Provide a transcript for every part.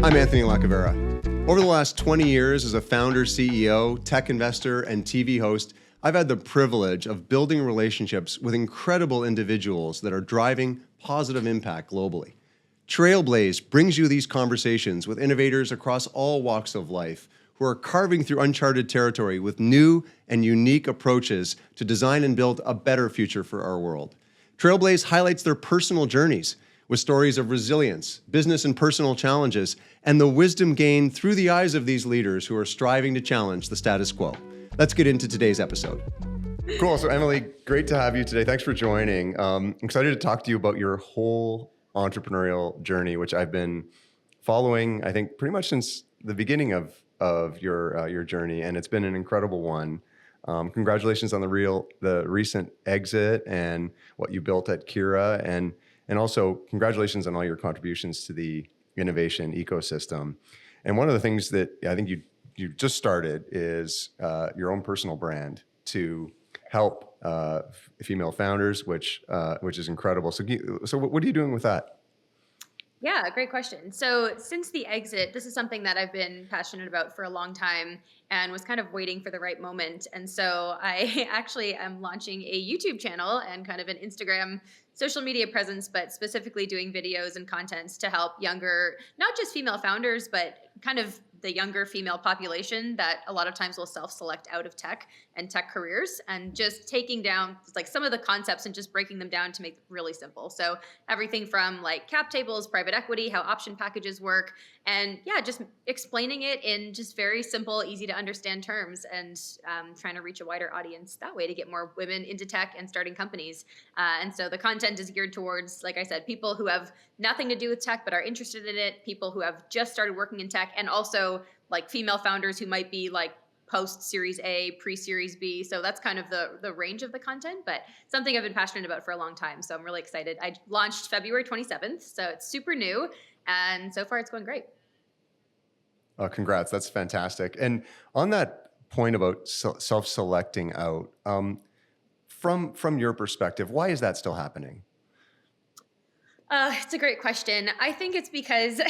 I'm Anthony Lacavera. Over the last 20 years as a founder, CEO, tech investor, and TV host, I've had the privilege of building relationships with incredible individuals that are driving positive impact globally. Trailblaze brings you these conversations with innovators across all walks of life who are carving through uncharted territory with new and unique approaches to design and build a better future for our world. Trailblaze highlights their personal journeys with stories of resilience, business and personal challenges, and the wisdom gained through the eyes of these leaders who are striving to challenge the status quo. Let's get into today's episode. Cool. So Emilie, great to have you today. Thanks for joining. I'm excited to talk to you about your whole entrepreneurial journey, which I've been following, I think, pretty much since the beginning of your journey, and it's been an incredible one. Congratulations on the recent exit and what you built at Kira, and also congratulations on all your contributions to the innovation ecosystem. And one of the things that I think you just started is your own personal brand to help female founders, which is incredible. So what are you doing with that? Yeah, great question. So since the exit, this is something that I've been passionate about for a long time and was kind of waiting for the right moment. And so I actually am launching a YouTube channel and kind of an Instagram social media presence, but specifically doing videos and contents to help younger, not just female founders, but kind of the younger female population that a lot of times will self-select out of tech and tech careers, and just taking down like some of the concepts and just breaking them down to make it really simple. So everything from like cap tables, private equity, how option packages work, and yeah, just explaining it in just very simple, easy to understand terms, and trying to reach a wider audience that way to get more women into tech and starting companies. And so the content is geared towards, like I said, people who have nothing to do with tech but are interested in it, people who have just started working in tech, and also like female founders who might be like post Series A, pre-Series B. So that's kind of the range of the content, but something I've been passionate about for a long time. So I'm really excited. I launched February 27th, so it's super new, and so far it's going great. Oh, congrats. That's fantastic. And on that point about self-selecting out, from your perspective, why is that still happening? It's a great question. I think it's because,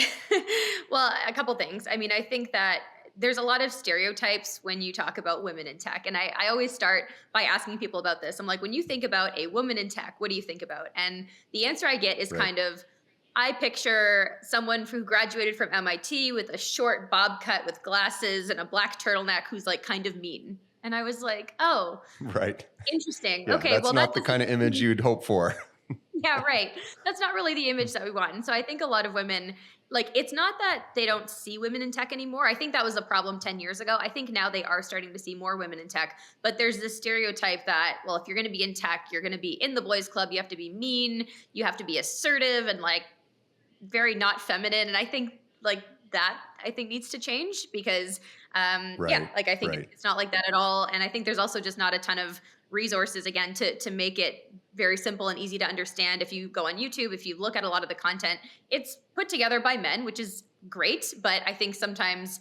well, a couple things. I mean, I think that there's a lot of stereotypes when you talk about women in tech. And I always start by asking people about this. I'm like, when you think about a woman in tech, what do you think about? And the answer I get is kind of, I picture someone who graduated from MIT with a short bob cut with glasses and a black turtleneck who's like kind of mean. And I was like, oh, right. Interesting. Yeah, okay. That's well, not the kind of image you'd hope for. Yeah, right. That's not really the image that we want. And so I think a lot of women, like, it's not that they don't see women in tech anymore. I think that was a problem 10 years ago. I think now they are starting to see more women in tech, but there's this stereotype that, well, if you're going to be in tech, you're going to be in the boys club. You have to be mean. You have to be assertive and like very not feminine. And I think like that needs to change because, yeah, like I think it's not like that at all. And I think there's also just not a ton of resources again to make it very simple and easy to understand. If you go on YouTube, if you look at a lot of the content, it's put together by men, which is great, but I think sometimes,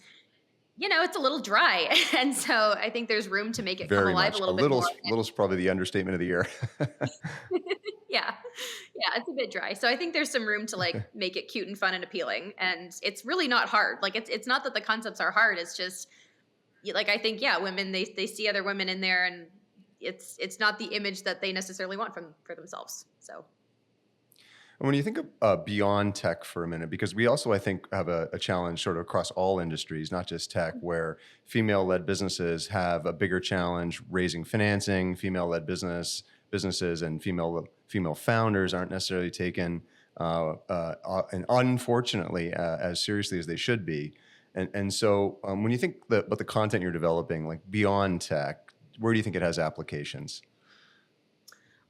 you know, it's a little dry. And so I think there's room to make it come alive a little bit more. Little's probably the understatement of the year. Yeah, it's a bit dry. So I think there's some room to like make it cute and fun and appealing. And it's really not hard. Like it's not that the concepts are hard. It's just like, I think, yeah, women, they see other women in there, and it's not the image that they necessarily want for themselves. So when you think of beyond tech for a minute, because we also, I think, have a challenge sort of across all industries, not just tech, where female-led businesses have a bigger challenge raising financing. Female-led businesses and female founders aren't necessarily taken, and unfortunately, as seriously as they should be. And so when you think about the content you're developing, like beyond tech, where do you think it has applications?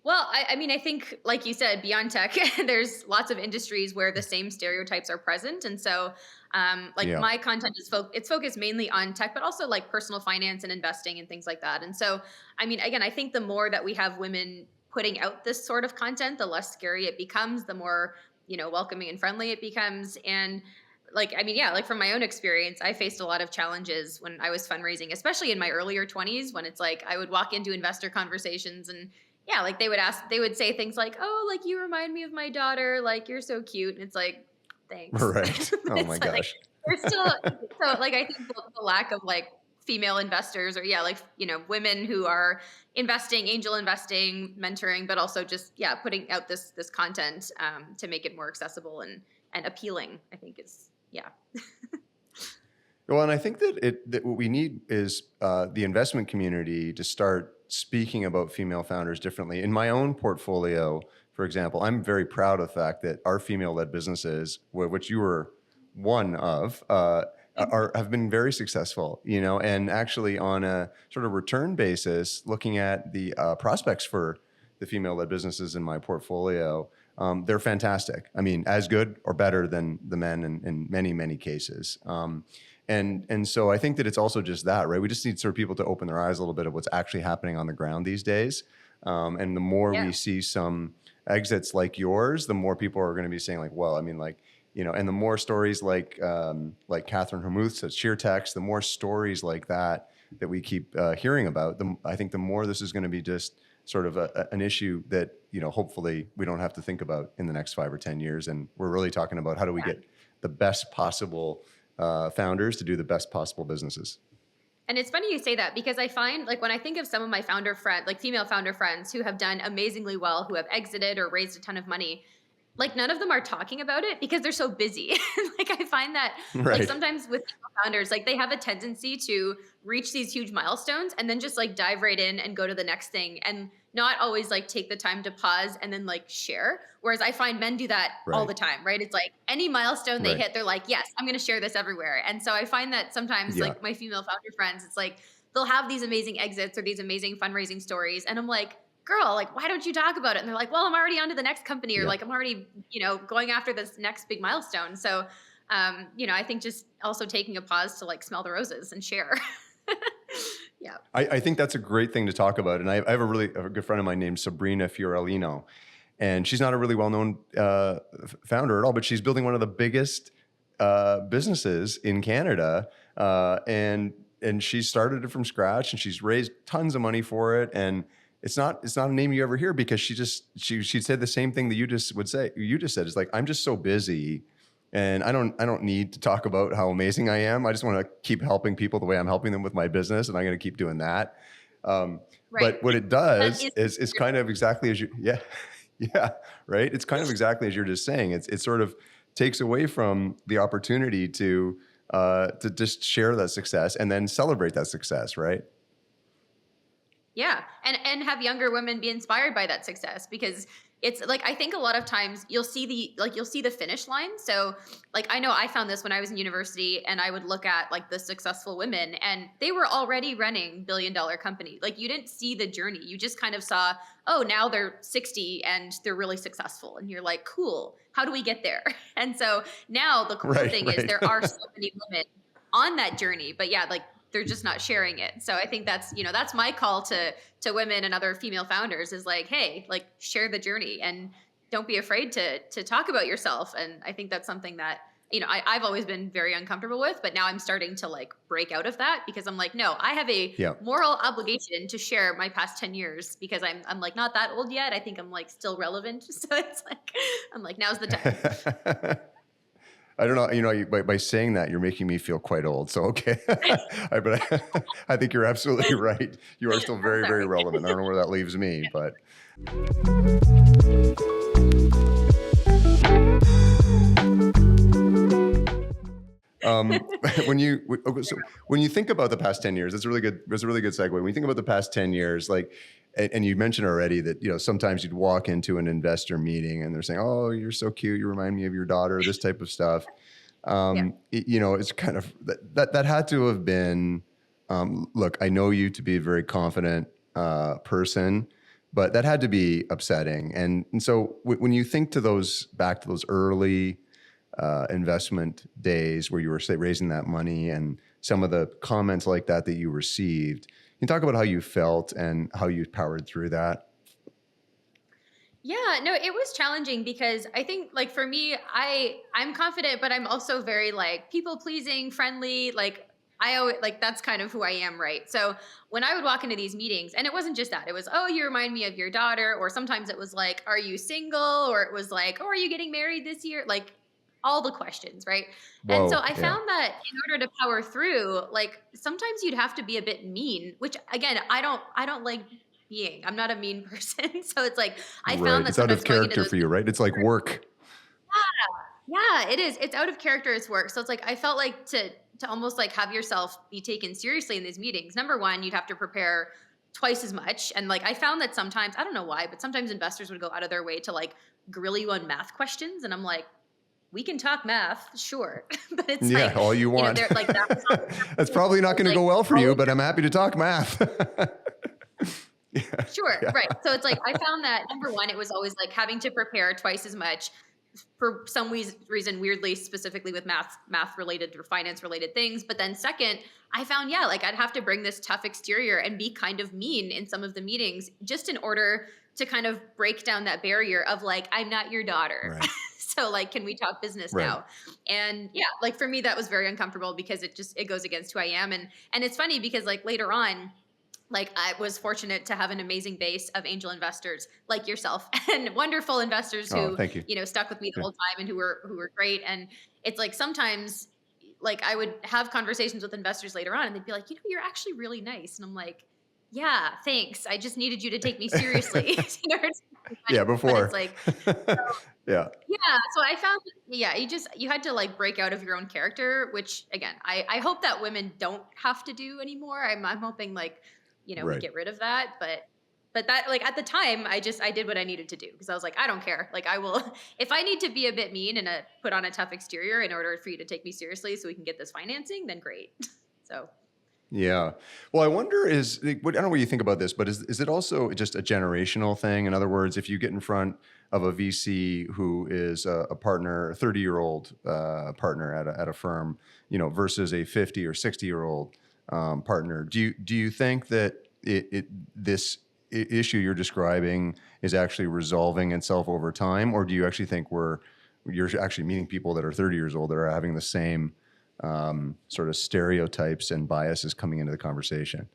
Well, I mean, I think, like you said, beyond tech, there's lots of industries where the same stereotypes are present. And so, my content is it's focused mainly on tech, but also like personal finance and investing and things like that. And so, I mean, again, I think the more that we have women putting out this sort of content, the less scary it becomes, the more, you know, welcoming and friendly it becomes. And like, I mean, yeah, like from my own experience, I faced a lot of challenges when I was fundraising, especially in my earlier 20s, when it's like, I would walk into investor conversations and yeah, like they would say things like, oh, like you remind me of my daughter. Like, you're so cute. And it's like, thanks. Right. Oh my gosh. there's still, so like, I think the lack of like female investors, or yeah, like, women who are investing, angel investing, mentoring, but also just, yeah, putting out this content, to make it more accessible and appealing, I think is, yeah. Well, and I think that what we need is the investment community to start speaking about female founders differently. In my own portfolio, for example, I'm very proud of the fact that our female-led businesses, which you were one of, have been very successful. And actually on a sort of return basis, looking at the prospects for the female-led businesses in my portfolio, they're fantastic. I mean, as good or better than the men in many, many cases. And so I think that it's also just that, right? We just need sort of people to open their eyes a little bit of what's actually happening on the ground these days. And the more Yeah. we see some exits like yours, the more people are going to be saying like, well, I mean, like, and the more stories like Catherine Hermuth's at SheerText, the more stories like that we keep hearing about, I think the more this is going to be just sort of an issue that, hopefully we don't have to think about in the next 5 or 10 years. And we're really talking about how do we get the best possible founders to do the best possible businesses. And it's funny you say that, because I find like when I think of some of my founder friends, like female founder friends who have done amazingly well, who have exited or raised a ton of money, like none of them are talking about it because they're so busy. Like I find that Right. like sometimes with female founders, like they have a tendency to reach these huge milestones and then just like dive right in and go to the next thing, and not always like take the time to pause and then like share. Whereas I find men do that all Right. the time, right? It's like any milestone they Right. hit, they're like, yes, I'm going to share this everywhere. And so I find that sometimes Yeah. like my female founder friends, it's like they'll have these amazing exits or these amazing fundraising stories. And I'm like, girl, like, why don't you talk about it? And they're like, well, I'm already on to the next company, or Yeah. like, I'm already, going after this next big milestone. So, I think just also taking a pause to like smell the roses and share. Yeah. I think that's a great thing to talk about. And I have a good friend of mine named Sabrina Fiorellino, and she's not a really well-known founder at all, but she's building one of the biggest businesses in Canada. And she started it from scratch, and she's raised tons of money for it. And it's not a name you ever hear, because she said the same thing that you just said. It's like, I'm just so busy, and I don't need to talk about how amazing I am. I just want to keep helping people the way I'm helping them with my business, and I'm going to keep doing that. Right. But what it does That is kind of exactly as yeah, right. It's kind of exactly as you're just saying. It sort of takes away from the opportunity to just share that success and then celebrate that success, right? Yeah. And have younger women be inspired by that success, because it's like, I think a lot of times you'll see the finish line. So like, I know I found this when I was in university, and I would look at like the successful women, and they were already running billion-dollar company. Like you didn't see the journey. You just kind of saw, oh, now they're 60 and they're really successful. And you're like, cool, how do we get there? And so now the cool thing is there are so many women on that journey, but yeah, like they're just not sharing it. So I think that's my call to women and other female founders is like, hey, like share the journey and don't be afraid to talk about yourself. And I think that's something that, I've always been very uncomfortable with, but now I'm starting to like break out of that, because I'm like, no, I have a moral obligation to share my past 10 years, because I'm like not that old yet. I think I'm like still relevant. So it's like, I'm like, now's the time. I don't know. By saying that, you're making me feel quite old. So, okay. But I think you're absolutely right. You are still very, very relevant. I don't know where that leaves me, but. When you think about the past 10 years, that's a really good segue. When you think about the past 10 years, like, and you mentioned already that, sometimes you'd walk into an investor meeting and they're saying, oh, you're so cute, you remind me of your daughter, this type of stuff. It's kind of, that had to have been, look, I know you to be a very confident person, but that had to be upsetting. And so when you think back to those early investment days where you were, say, raising that money, and some of the comments like that you received, can you talk about how you felt and how you powered through that? Yeah, no, it was challenging, because I think like for me, I'm confident, but I'm also very like people pleasing, friendly. Like I always like, that's kind of who I am. Right. So when I would walk into these meetings, and it wasn't just that, it was, oh, you remind me of your daughter. Or sometimes it was like, are you single? Or it was like, oh, are you getting married this year? Like all the questions, right? And so Whoa. I Yeah. found that in order to power through, like sometimes you'd have to be a bit mean, which again, I don't like being. I'm not a mean person. So it's like I found Right. that It's out sometimes of going into character those for you, right? It's like work. yeah, it is. It's out of character as work. So it's like I felt like to almost like have yourself be taken seriously in these meetings. Number one, you'd have to prepare twice as much. And like I found that sometimes, I don't know why, but sometimes investors would go out of their way to like grill you on math questions. And I'm like, we can talk math, sure. But it's Yeah, like, all you you know, want. they're like that was not That's probably not going to like go well for all you, of but I'm happy to talk math. Yeah. sure, Yeah. right. So it's like I found that number one, it was always like having to prepare twice as much for some reason, weirdly, specifically with math related or finance related things. But then second, I found, yeah, like I'd have to bring this tough exterior and be kind of mean in some of the meetings just in order to kind of break down that barrier of like, I'm not your daughter. Right. So like, can we talk business Right. now? And yeah, like for me, that was very uncomfortable because it goes against who I am. And it's funny because like later on, like I was fortunate to have an amazing base of angel investors like yourself and wonderful investors Oh, who, thank you. you know, stuck with me the Yeah. whole time and who were great. And it's like sometimes like I would have conversations with investors later on and they'd be like, you know, you're actually really nice. And I'm like, yeah, thanks. I just needed you to take me seriously in order to make money. Yeah, But it's before. like, Yeah. yeah, so I found yeah, you had to like break out of your own character, which again, I hope that women don't have to do anymore. I'm hoping like, you know, we Right. get rid of that, but that like at the time I did what I needed to do because I was like, I don't care. Like I will if I need to be a bit mean and put on a tough exterior in order for you to take me seriously so we can get this financing, then great. So Yeah. Well, I wonder I don't know what you think about this, but is it also just a generational thing? In other words, if you get in front of a VC who is a partner, a 30-year-old partner at a firm, you know, versus a 50 or 60-year-old partner, do you think that this issue you're describing is actually resolving itself over time, or do you actually think you're actually meeting people that are 30 years old that are having the same sort of stereotypes and biases coming into the conversation?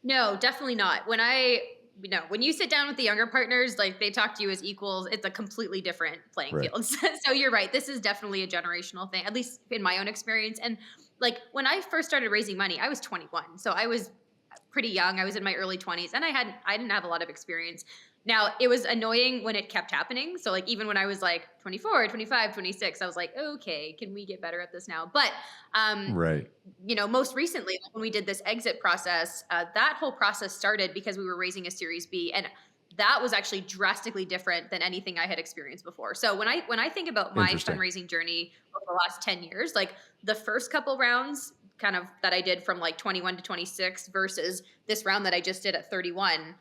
no, definitely not. When you sit down with the younger partners, like they talk to you as equals, it's a completely different playing Right. field. So you're right. This is definitely a generational thing, at least in my own experience. And like when I first started raising money, I was 21. So I was pretty young. I was in my early 20s and I didn't have a lot of experience. Now, it was annoying when it kept happening. So like even when I was like 24, 25, 26, I was like, okay, can we get better at this now? But Right. you know, most recently, when we did this exit process, that whole process started because we were raising a Series B, and that was actually drastically different than anything I had experienced before. So when I think about my Interesting. fundraising journey over the last 10 years, like the first couple rounds kind of that I did from like 21 to 26 versus this round that I just did at 31,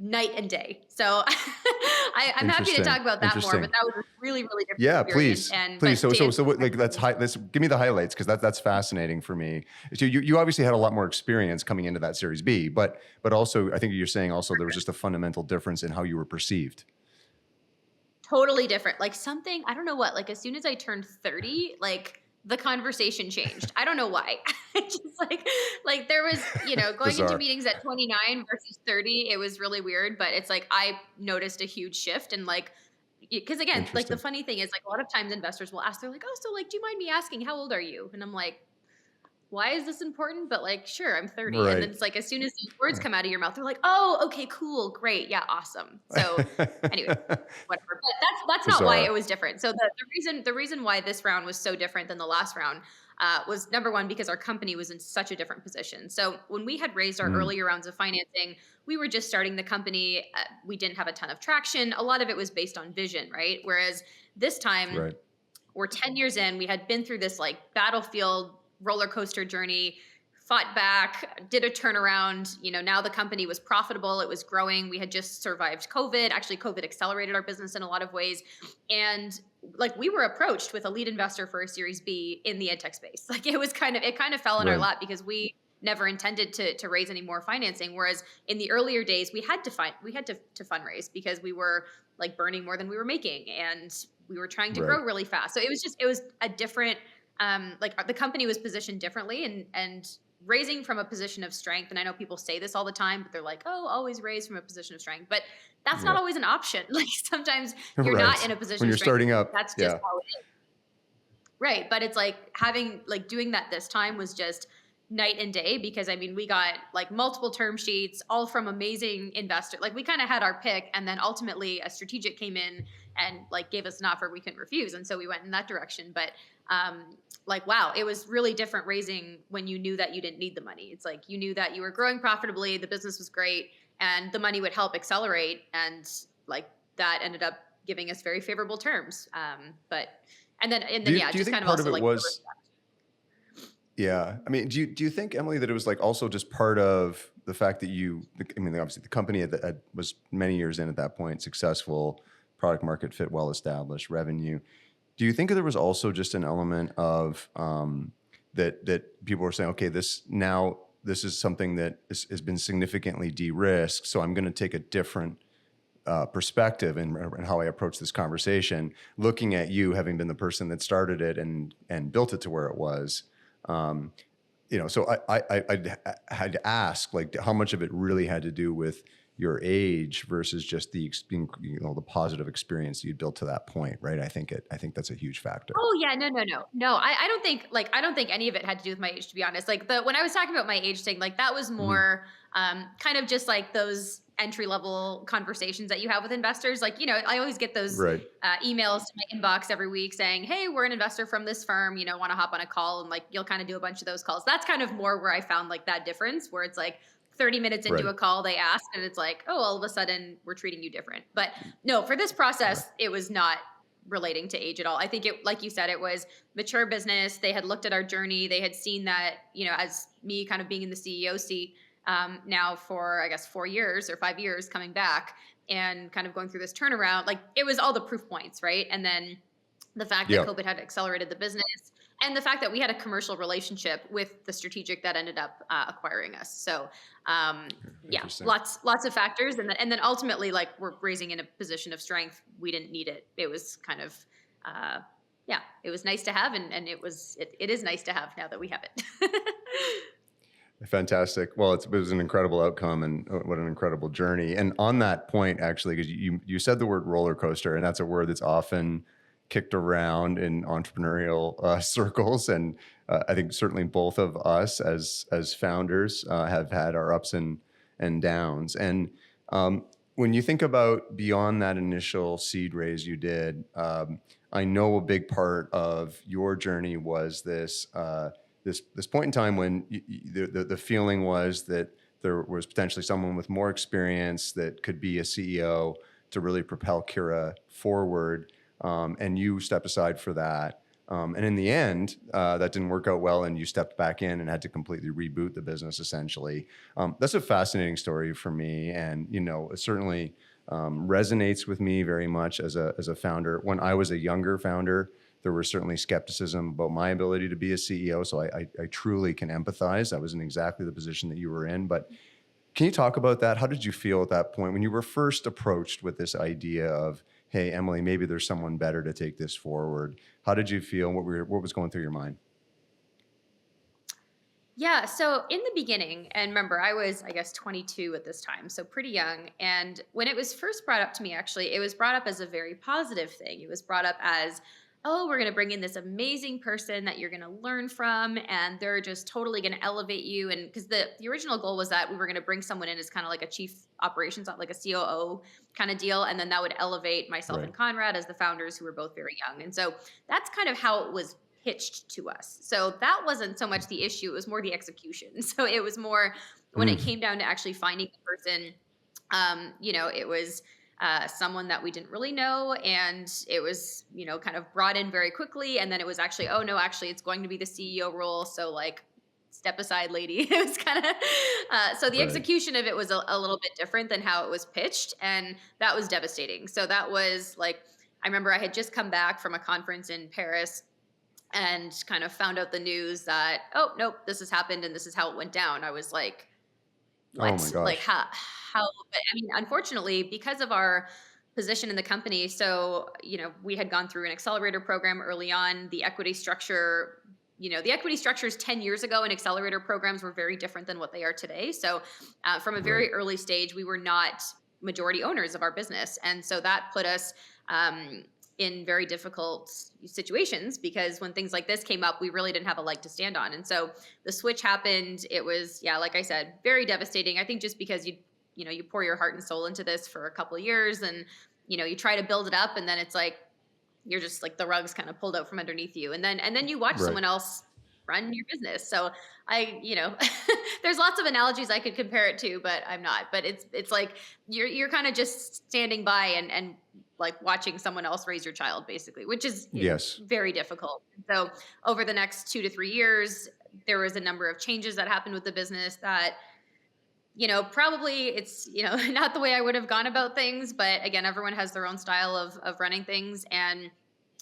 night and day. So I'm happy to Interesting. talk about that more, Interesting. but that was a really, really different Yeah, experience. please, And please. but to answer So what, your like, question, let's give me the highlights because that's fascinating for me. So you obviously had a lot more experience coming into that Series B, but also I think you're saying also there was just a fundamental difference in how you were perceived. totally different. Like something, I don't know what, like as soon as I turned 30, like the conversation changed. I don't know why. Just like there was, you know, going into Bizarre. meetings at 29 versus 30, it was really weird, but it's like I noticed a huge shift and like because again, like the Interesting. funny thing is like a lot of times investors will ask, they're like, oh, so like, do you mind me asking how old are you? And I'm like, why is this important? But like, sure, I'm 30. And then Right. it's like, as soon as these words come out of your mouth, they're like, oh, okay, cool, great. Yeah, awesome. So anyway, whatever. But that's not why Bizarre. it was different. So the reason why this round was so different than the last round was number one, because our company was in such a different position. So when we had raised our Mm, earlier rounds of financing, we were just starting the company. We didn't have a ton of traction. A lot of it was based on vision, right? Whereas this time, right. we're 10 years in, we had been through this like battlefield roller coaster journey, fought back, did a turnaround. You know, now the company was profitable, it was growing. We had just survived COVID. Actually, COVID accelerated our business in a lot of ways. And like we were approached with a lead investor for a Series B in the edtech space. Like it kind of fell in our Right. lap because we never intended to raise any more financing. Whereas in the earlier days, we had to fundraise because we were like burning more than we were making, and we were trying to Right. grow really fast. So it was a different like the company was positioned differently and raising from a position of strength. And I know people say this all the time, but they're like, oh, always raise from a position of strength. But that's not Yeah. always an option. Like sometimes you're not Right. in a position When of you're strength. starting up. That's just Yeah. how it is. Right. But it's like doing that this time was just night and day because I mean, we got like multiple term sheets, all from amazing investors. Like we kind of had our pick. And then ultimately a strategic came in and like gave us an offer we couldn't refuse. And so we went in that direction. But wow, it was really different raising when you knew that you didn't need the money. It's like you knew that you were growing profitably, the business was great, and the money would help accelerate. And like that ended up giving us very favorable terms. Do you, Yeah, do you just think kind of part also of it like was, yeah, I mean, do you think, Emily, that it was like also just part of the fact that I mean, obviously the company was many years in at that point, successful, product market fit, well established, revenue. Do you think there was also just an element of that people were saying, okay, this is something that has been significantly de-risked, so I'm going to take a different perspective in how I approach this conversation, looking at you having been the person that started it and built it to where it was. So I had to ask, like, how much of it really had to do with your age versus just the positive experience you'd built to that point, right? I think that's a huge factor. oh yeah, no. I don't think any of it had to do with my age, to be honest. When I was talking about my age thing, like that was more kind of just like those entry level conversations that you have with investors. Like, I always get those Right. emails to my inbox every week saying, "Hey, we're an investor from this firm. Want to hop on a call?" And like you'll kind of do a bunch of those calls. That's kind of more where I found like that difference, where it's like 30 minutes into Right. a call, they ask, and it's like, oh, all of a sudden we're treating you different. But no, for this process, it was not relating to age at all. I think it, like you said, it was mature business. They had looked at our journey. They had seen that, as me kind of being in the CEO seat now for, I guess, 4 years or 5 years coming back and kind of going through this turnaround, like it was all the proof points, right? And then the fact that Yeah. COVID had accelerated the business and the fact that we had a commercial relationship with the strategic that ended up acquiring us. So yeah, Interesting. lots of factors. And then ultimately, like we're raising in a position of strength. We didn't need it. It was kind of, yeah, it was nice to have. And it is nice to have now that we have it. Fantastic. Well, it was an incredible outcome, and what an incredible journey. And on that point, actually, because you said the word roller coaster, and that's a word that's often kicked around in entrepreneurial circles, and I think certainly both of us as founders have had our ups and downs. And when you think about beyond that initial seed raise you did, I know a big part of your journey was this. This point in time when the feeling was that there was potentially someone with more experience that could be a CEO to really propel Kira forward, and you stepped aside for that. And in the end, that didn't work out well, and you stepped back in and had to completely reboot the business, essentially. That's a fascinating story for me, and it certainly resonates with me very much as a founder. When I was a younger founder, there was certainly skepticism about my ability to be a CEO, so I truly can empathize. I was in exactly the position that you were in. But can you talk about that? How did you feel at that point when you were first approached with this idea of, hey, Emily, maybe there's someone better to take this forward? How did you feel? What was going through your mind? Yeah. So in the beginning, and remember, I was, I guess, 22 at this time, so pretty young. And when it was first brought up to me, actually, it was brought up as a very positive thing. It was brought up as, oh, we're going to bring in this amazing person that you're going to learn from, and they're just totally going to elevate you. And because the original goal was that we were going to bring someone in as kind of like a chief operations, like a COO kind of deal. And then that would elevate myself and Conrad as the founders, who were both very young. And so that's kind of how it was pitched to us. So that wasn't so much the issue. It was more the execution. So it was more when it came down to actually finding the person, it was someone that we didn't really know. And it was, kind of brought in very quickly. And then it was actually, oh no, actually it's going to be the CEO role. So like, step aside, lady. It was kind of, so the execution of it was a little bit different than how it was pitched. And that was devastating. So that was like, I remember I had just come back from a conference in Paris and kind of found out the news that, oh, nope, this has happened and this is how it went down. I was like, Oh my what? Like gosh. but I mean, unfortunately, because of our position in the company, so, we had gone through an accelerator program early on. The equity structure, the equity structures 10 years ago in accelerator programs were very different than what they are today. So from a very early stage, we were not majority owners of our business. And so that put us in very difficult situations, because when things like this came up, we really didn't have a leg to stand on. And so the switch happened. It was, yeah, like I said, very devastating. I think just because you pour your heart and soul into this for a couple of years, and, you try to build it up, and then it's like, you're just like the rug's kind of pulled out from underneath you. And then you watch Right. someone else run your business. So there's lots of analogies I could compare it to, but I'm not. But it's like you're kind of just standing by and like watching someone else raise your child, basically, which is Yes. very difficult. So over the next 2 to 3 years, there was a number of changes that happened with the business that, probably it's, not the way I would have gone about things. But again, everyone has their own style of running things. And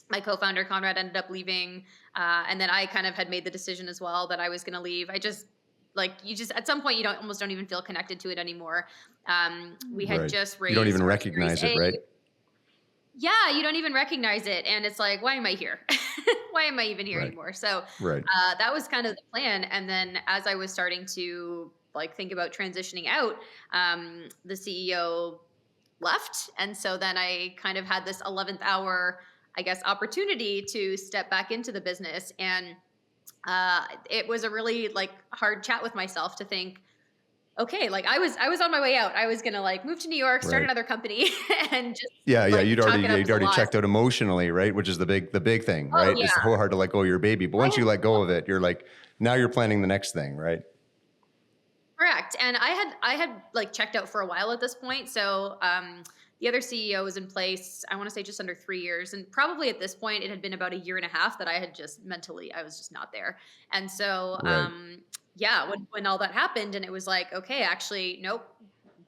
my co-founder Conrad ended up leaving. And then I kind of had made the decision as well that I was going to leave. I just, at some point, you almost don't even feel connected to it anymore. We had Right. just raised. You don't even our recognize Series it, A. right? Yeah, you don't even recognize it. And it's like, why am I here? Why am I even here Right. anymore? So Right. that was kind of the plan. And then as I was starting to think about transitioning out, the CEO left. And so then I kind of had this 11th hour, I guess, opportunity to step back into the business. And it was a really hard chat with myself to think, okay, I was on my way out. I was going to move to New York, start Right. another company and just Yeah, You'd you'd already checked out emotionally, right? Which is the big thing, Oh right? yeah. It's so hard to let go of your baby, but once you let go of it, you're like, now you're planning the next thing, right? Correct. And I had checked out for a while at this point. So the other CEO was in place, I want to say just under 3 years. And probably at this point, it had been about a year and a half that I had just mentally, I was just not there. And so, Right. yeah, when all that happened, and it was like, okay, actually, nope,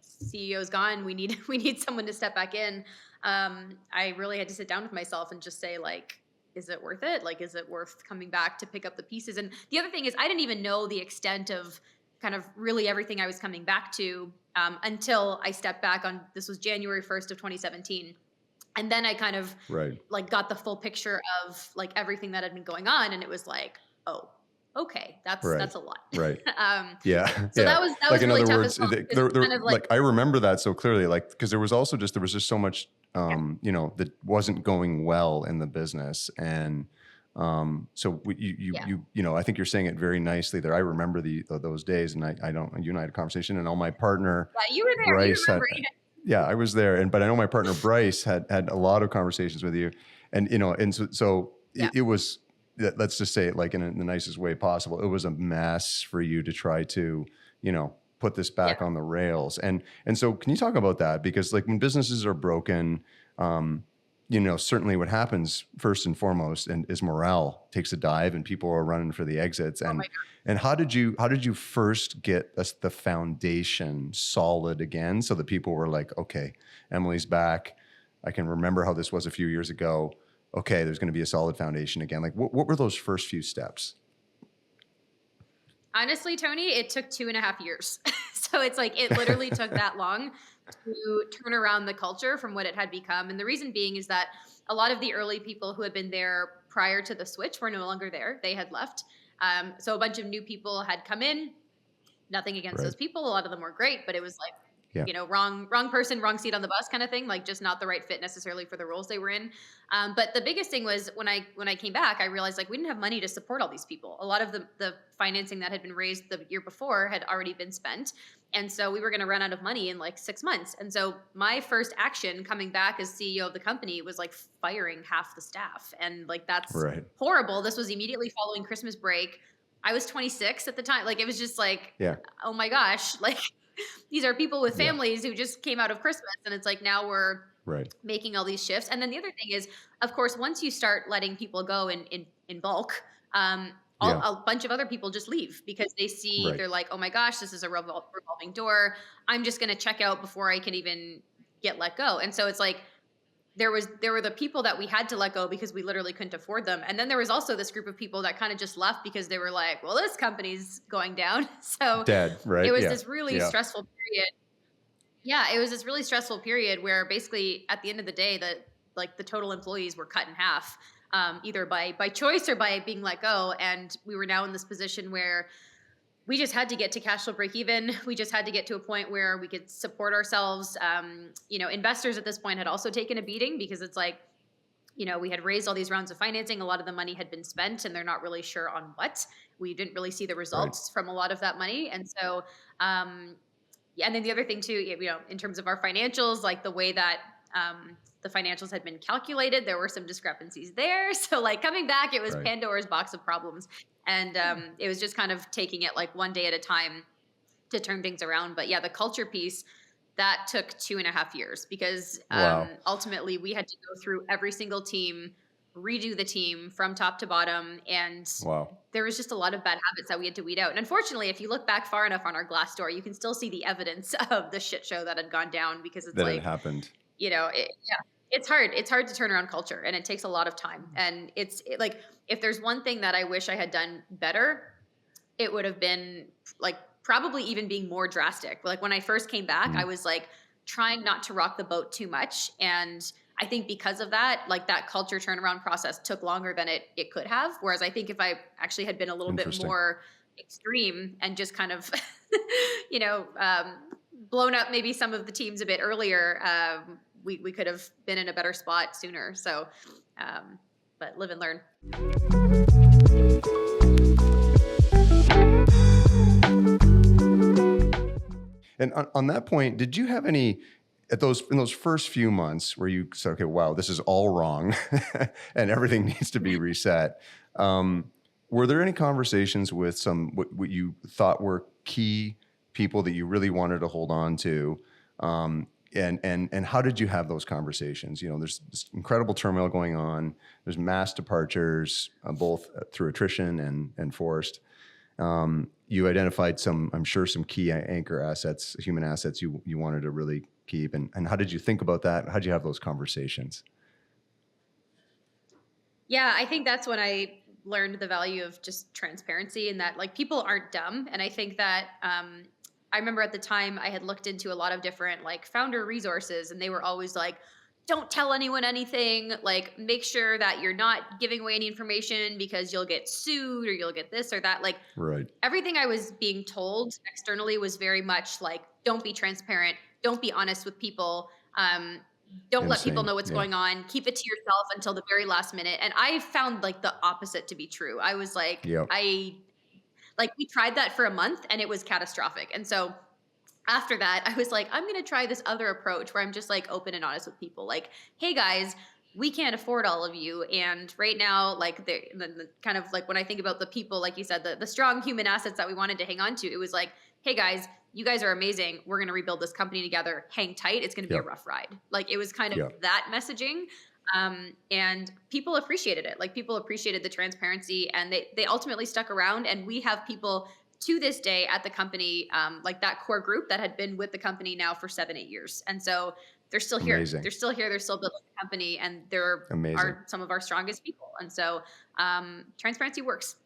CEO's gone. We need someone to step back in. I really had to sit down with myself and just say, is it worth it? Is it worth coming back to pick up the pieces? And the other thing is, I didn't even know the extent of kind of really everything I was coming back to until I stepped back on, this was January 1st of 2017. And then I kind of Right. got the full picture of everything that had been going on. And it was like, oh, okay, that's a lot. Right. So Yeah. that was In really other tough words, as well. there, Kind of I remember that so clearly, because there was just so much, that wasn't going well in the business. And, so I think you're saying it very nicely there. I remember those days, and you and I had a conversation, and my partner, Yeah, you were there. Bryce, You remember. yeah, I was there. But I know my partner, Bryce, had a lot of conversations with you, and, so Yeah. it was, let's just say it in the nicest way possible. It was a mess for you to try to, put this back on the rails. And so can you talk about that? Because when businesses are broken, certainly what happens first and foremost is morale takes a dive, and people are running for the exits. Oh my And how did you first get the foundation solid again, so that people were like, okay, Emilie's back. I can remember how this was a few years ago. Okay, there's going to be a solid foundation again. What were those first few steps? Honestly, Tony, it took 2.5 years. So it's it literally took that long to turn around the culture from what it had become. And the reason being is that a lot of the early people who had been there prior to the switch were no longer there. They had left. So a bunch of new people had come in. Nothing against Right. those people. A lot of them were great, but it was Yeah. wrong person, wrong seat on the bus kind of thing, just not the right fit necessarily for the roles they were in. But the biggest thing was when I came back, I realized we didn't have money to support all these people. A lot of the financing that had been raised the year before had already been spent. And so we were going to run out of money in 6 months. And so my first action coming back as CEO of the company was firing half the staff. And that's Right. horrible. This was immediately following Christmas break. I was 26 at the time. It was just Yeah. oh my gosh, these are people with Yeah. families who just came out of Christmas, and it's now we're Right. making all these shifts. And then the other thing is, of course, once you start letting people go in bulk, a bunch of other people just leave because they see, Right. they're like, oh my gosh, this is a revolving door. I'm just going to check out before I can even get let go. And so it's there were the people that we had to let go because we literally couldn't afford them. And then there was also this group of people that kind of just left because they were like, well, this company's going down. So Dead. Right. it was Yeah. this really stressful period. Yeah, it was this really stressful period where basically at the end of the day, the total employees were cut in half, either by choice or by being let go. And we were now in this position where we just had to get to cash flow break even. We just had to get to a point where we could support ourselves. Investors at this point had also taken a beating because it's we had raised all these rounds of financing. A lot of the money had been spent and they're not really sure on what. We didn't really see the Right. results from a lot of that money. And so, yeah, and then the other thing too, in terms of our financials, like the way that the financials had been calculated, there were some discrepancies there. So like coming back, it was Right. Pandora's box of problems. And it was just kind of taking it like one day at a time to turn things around. But yeah, the culture piece, that took 2.5 years because Wow. ultimately we had to go through every single team, redo the team from top to bottom. And Wow. there was just a lot of bad habits that we had to weed out. And unfortunately, if you look back far enough on our Glassdoor, you can still see the evidence of the shit show that had gone down because it's That had like, happened. yeah, it's hard. It's hard to turn around culture and it takes a lot of time. And like, if there's one thing that I wish I had done better, it would have been like probably even being more drastic. Like when I first came back, I Mm. was like trying not to rock the boat too much. And I think because of that, like that culture turnaround process took longer than it could have. Whereas I think if I actually had been a little bit Interesting. more extreme and just kind of, you know, blown up maybe some of the teams a bit earlier, we could have been in a better spot sooner. So, but live and learn. And on that point, did you have any in those first few months where you said, okay, wow, this is all wrong and everything needs to be reset? Were there any conversations with some what you thought were key people that you really wanted to hold on to? And how did you have those conversations? You know, there's this incredible turmoil going on. There's mass departures, both through attrition and forced. You identified I'm sure, some key anchor assets, human assets you wanted to really keep. And how did you think about that? How did you have those conversations? Yeah, I think that's when I learned the value of just transparency and that like people aren't dumb. And I think that I remember at the time I had looked into a lot of different like founder resources and they were always like, don't tell anyone anything. Like make sure that you're not giving away any information because you'll get sued or you'll get this or that. Like Right. everything I was being told externally was very much like, don't be transparent, don't be honest with people. Don't let people Insane. know what's Yeah. going on. Keep it to yourself until the very last minute. And I found like the opposite to be true. I was like, Yep. we tried that for a month and it was catastrophic. And so after that, I was like, I'm going to try this other approach where I'm just like open and honest with people. Like, hey guys, we can't afford all of you. And right now, like the kind of like when I think about the people, like you said, the strong human assets that we wanted to hang on to, it was like, hey guys, you guys are amazing. We're going to rebuild this company together. Hang tight. It's going to be a Yep. rough ride. Like it was kind of Yep. that messaging. And people appreciated it. Like people appreciated the transparency and they ultimately stuck around. And we have people to this day at the company, like that core group that had been with the company now for 7-8 years. And so they're still here. Amazing. They're still here. They're still building the company and they're Amazing. are some of our strongest people. And so transparency works.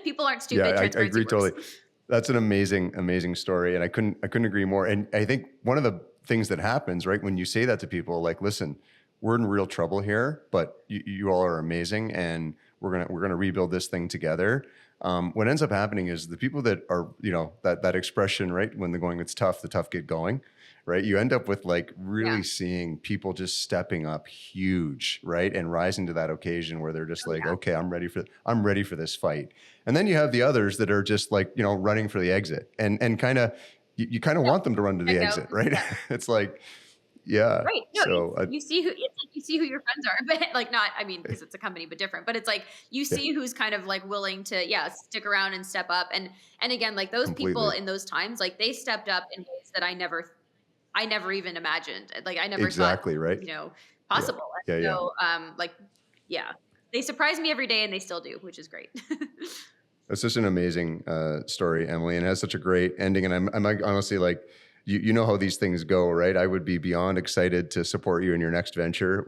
People aren't stupid. Yeah, I Transparency agree works. totally. That's an amazing story. And I couldn't agree more. And I think one of the things that happens, right, when you say that to people, like, listen, we're in real trouble here, but you all are amazing and we're gonna rebuild this thing together. What ends up happening is the people that are, you know, that expression, right? When the going gets tough, the tough get going, right? You end up with like really Yeah. seeing people just stepping up huge, right? And rising to that occasion where they're just Oh, like, yeah. okay, I'm ready for this fight. And then you have the others that are just like, you know, running for the exit and kind of, you kind of Yeah. want them to run to the Check out. exit, right? Yeah. It's like, yeah. Right. No, So you see who it's like you see who your friends are, but like not, I mean, because it's a company, but different. But it's like you yeah, see who's kind of like willing to, yeah, stick around and step up. And again, like those people completely. in those times, like they stepped up in ways that I never even imagined. Like I never thought, Exactly, right? Yeah. possible. Yeah, And yeah. so like, yeah. They surprise me every day and they still do, which is great. It's just an amazing story, Emily, and it has such a great ending. And I'm like, honestly like, you know how these things go, right? I would be beyond excited to support you in your next venture.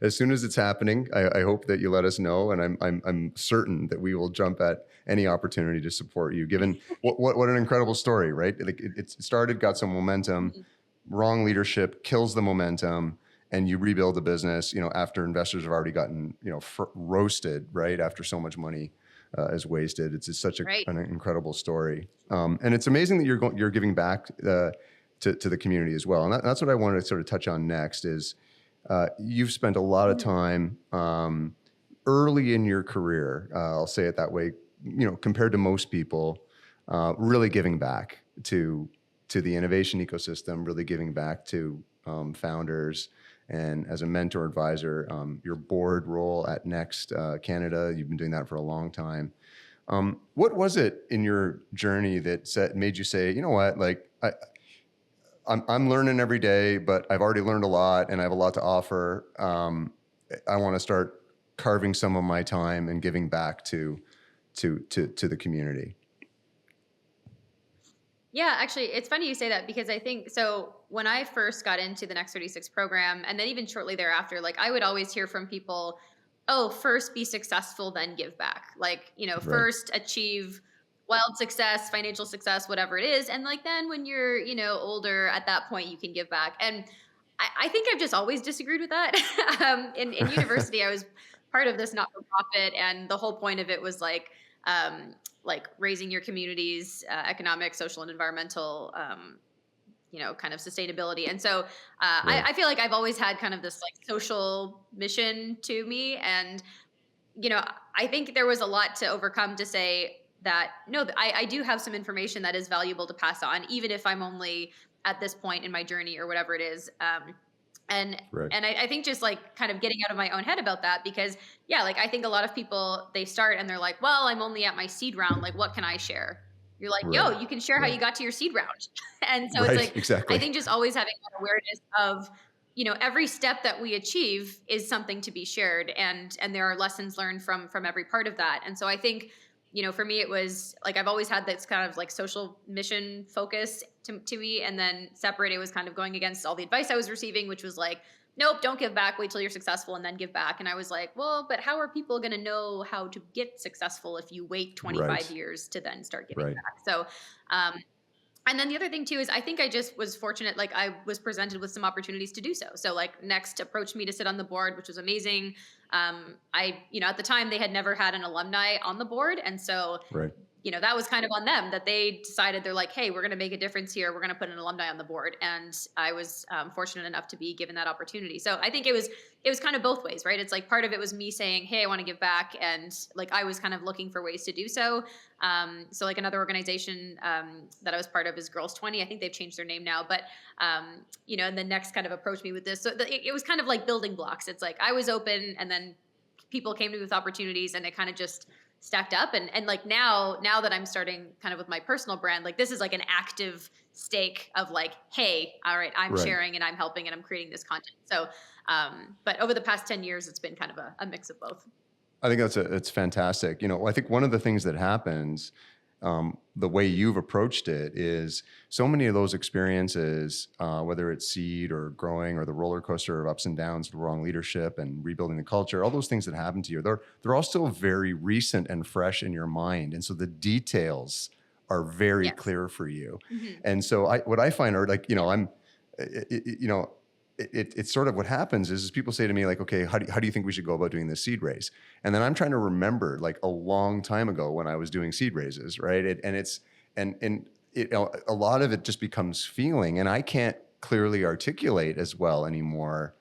As soon as it's happening, I hope that you let us know, and I'm certain that we will jump at any opportunity to support you. Given what an incredible story, right? Like it started, got some momentum, wrong leadership kills the momentum, and you rebuild the business. You know, after investors have already gotten roasted, right? After so much money is wasted. It's just such Right. an incredible story. And it's amazing that you're giving back to the community as well. And that's what I wanted to sort of touch on next is you've spent a lot of time early in your career, I'll say it that way, compared to most people, really giving back to the innovation ecosystem, really giving back to founders. And as a mentor advisor, your board role at Next Canada, you've been doing that for a long time. What was it in your journey that made you say, you know what, like I'm learning every day, but I've already learned a lot and I have a lot to offer. I want to start carving some of my time and giving back to the community. Yeah, actually, it's funny you say that because I think so. When I first got into the Next 36 program, and then even shortly thereafter, like I would always hear from people, "Oh, first be successful, then give back." Like, Right. first achieve wild success, financial success, whatever it is, and like then when you're, older, at that point you can give back. And I think I've just always disagreed with that. In university, I was part of this not for profit, and the whole point of it was like raising your community's economic, social, and environmental, kind of sustainability. And so I feel like I've always had kind of this like social mission to me. And, I think there was a lot to overcome to say that, no, I do have some information that is valuable to pass on, even if I'm only at this point in my journey or whatever it is. And I think just like kind of getting out of my own head about that, because like I think a lot of people, they start and they're like, well, I'm only at my seed round. Like, what can I share? You're like, yo, you can share how you got to your seed round. And so it's like, exactly. I think just always having that awareness of, every step that we achieve is something to be shared, and there are lessons learned from every part of that. And so I think, for me, it was like I've always had this kind of like social mission focus to me, and then separated was kind of going against all the advice I was receiving, which was like, nope, don't give back, wait till you're successful and then give back. And I was like, well, but how are people going to know how to get successful if you wait 25 years to then start giving back? So, and then the other thing too is I think I just was fortunate, like I was presented with some opportunities to do so. So like Next approached me to sit on the board, which was amazing. At the time they had never had an alumni on the board. And so, that was kind of on them, that they decided, they're like, hey, we're going to make a difference here. We're going to put an alumni on the board. And I was fortunate enough to be given that opportunity. So I think it was kind of both ways, right? It's like part of it was me saying, hey, I want to give back. And like, I was kind of looking for ways to do so. So like another organization that I was part of is Girls 20. I think they've changed their name now, but and the Next kind of approached me with this. So it was kind of like building blocks. It's like I was open, and then people came to me with opportunities, and it kind of just stacked up. And like now that I'm starting kind of with my personal brand, like this is like an active stake of like, hey, all right, I'm sharing and I'm helping and I'm creating this content. So, but over the past 10 years, it's been kind of a mix of both. I think it's fantastic. I think one of the things that happens, the way you've approached it, is so many of those experiences, whether it's seed or growing or the roller coaster of ups and downs, the wrong leadership and rebuilding the culture, all those things that happen to you, they're all still very recent and fresh in your mind. And so the details are very clear for you. Mm-hmm. And so what I find are like, it's sort of what happens is people say to me like, okay, how do you think we should go about doing this seed raise? And then I'm trying to remember like a long time ago when I was doing seed raises, right? A lot of it just becomes feeling, and I can't clearly articulate as well anymore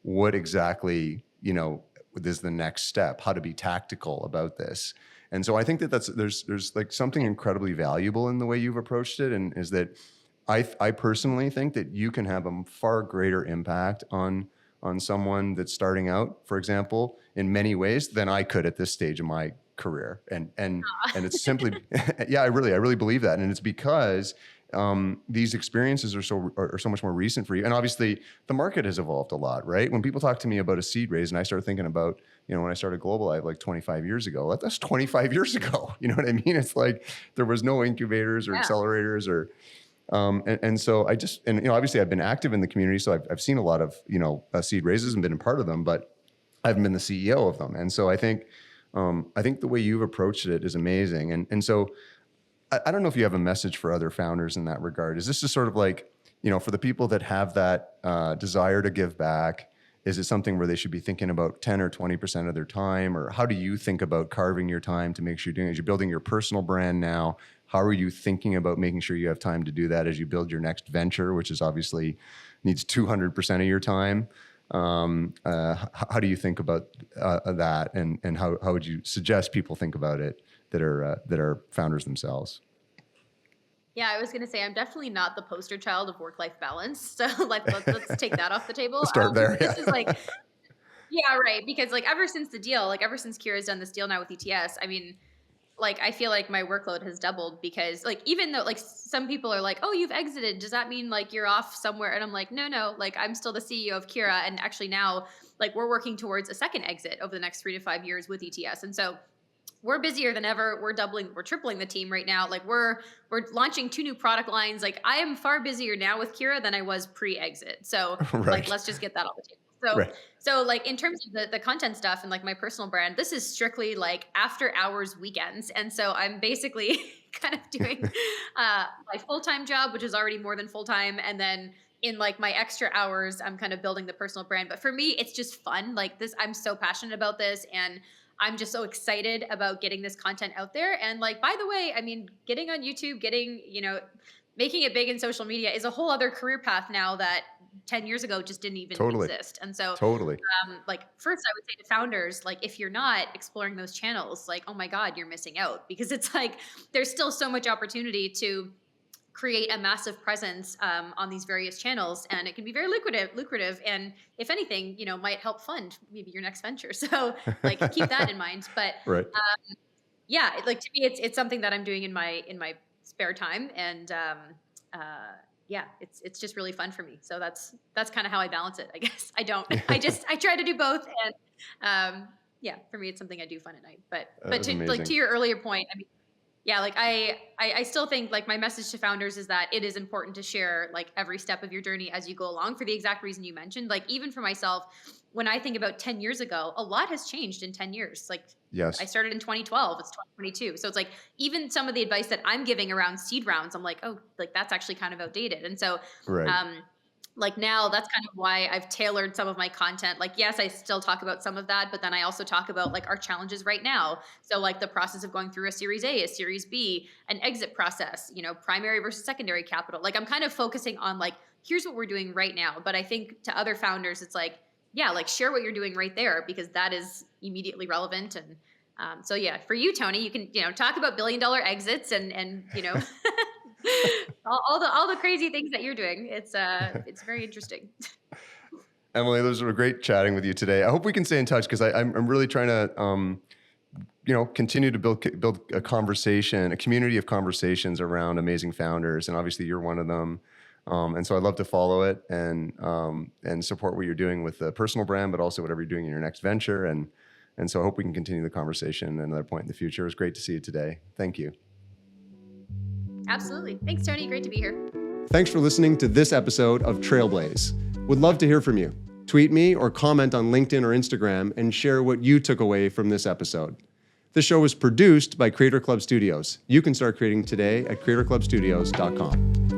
what exactly, is the next step, how to be tactical about this. And so I think that there's like something incredibly valuable in the way you've approached it, and is that I personally think that you can have a far greater impact on someone that's starting out, for example, in many ways than I could at this stage of my career. And it's simply, I really believe that. And it's because these experiences are so much more recent for you. And obviously the market has evolved a lot, right? When people talk to me about a seed raise, and I start thinking about, when I started Global Live like 25 years ago, that's 25 years ago. You know what I mean? It's like there was no incubators or accelerators or... And so obviously I've been active in the community, so I've seen a lot of, seed raises and been a part of them, but I haven't been the CEO of them. And so I think the way you've approached it is amazing. And so I don't know if you have a message for other founders in that regard. Is this just sort of like, for the people that have that desire to give back, is it something where they should be thinking about 10 or 20% of their time? Or how do you think about carving your time to make sure you're doing it? As you're building your personal brand now, how are you thinking about making sure you have time to do that as you build your next venture, which is obviously needs 200% of your time? How do you think about that, and how would you suggest people think about it that are founders themselves? Yeah, I was going to say I'm definitely not the poster child of work-life balance. So let's take that off the table. Let's start there. This is like, yeah, right. Because like ever since the deal, like ever since Kira's done this deal now with ETS, I mean, like I feel like my workload has doubled because like even though like some people are like, oh, you've exited, does that mean like you're off somewhere? And I'm like, no, like I'm still the CEO of Kira, and actually now like we're working towards a second exit over the next 3 to 5 years with ETS, and so we're busier than ever. We're tripling the team right now. Like we're launching 2 new product lines. Like I am far busier now with Kira than I was pre-exit. So Right. like let's just get that off the table. So Right. so like in terms of the content stuff and like my personal brand, this is strictly like after hours weekends. And so I'm basically kind of doing my full-time job, which is already more than full-time, and then in like my extra hours, I'm kind of building the personal brand. But for me, it's just fun. Like this, I'm so passionate about this, and I'm just so excited about getting this content out there. And like, by the way, I mean, getting on YouTube, making it big in social media is a whole other career path now that 10 years ago just didn't even Totally. exist. And so Totally. like first I would say to founders, like if you're not exploring those channels, like, oh my God, you're missing out, because it's like, there's still so much opportunity to create a massive presence on these various channels, and it can be very lucrative, and if anything, might help fund maybe your next venture. So like keep that in mind. But Right. yeah, like to me, it's something that I'm doing in my spare time, and yeah, it's just really fun for me. So that's kind of how I balance it, I guess. I try to do both, and yeah, for me, it's something I do fun at night. But to your earlier point, I mean, yeah, like I still think like my message to founders is that it is important to share like every step of your journey as you go along, for the exact reason you mentioned. Like even for myself, when I think about 10 years ago, a lot has changed in 10 years. Like Yes. I started in 2012, it's 2022. So it's like even some of the advice that I'm giving around seed rounds, I'm like, oh, like that's actually kind of outdated. And so Right. like now that's kind of why I've tailored some of my content. Like, yes, I still talk about some of that, but then I also talk about like our challenges right now. So like the process of going through a Series A, a Series B, an exit process, primary versus secondary capital. Like I'm kind of focusing on like, here's what we're doing right now. But I think to other founders, it's like, yeah, like share what you're doing right there, because that is immediately relevant. And so yeah, for you, Tony, you can, talk about $1 billion exits and all the crazy things that you're doing. It's very interesting. Emilie, those were great chatting with you today. I hope we can stay in touch, because I'm really trying to continue to build a conversation, a community of conversations around amazing founders, and obviously you're one of them. And so I'd love to follow it and support what you're doing with the personal brand, but also whatever you're doing in your next venture. And so I hope we can continue the conversation at another point in the future. It was great to see you today. Thank you. Absolutely. Thanks, Tony. Great to be here. Thanks for listening to this episode of Trailblaze. Would love to hear from you. Tweet me or comment on LinkedIn or Instagram and share what you took away from this episode. This show was produced by Creator Club Studios. You can start creating today at creatorclubstudios.com.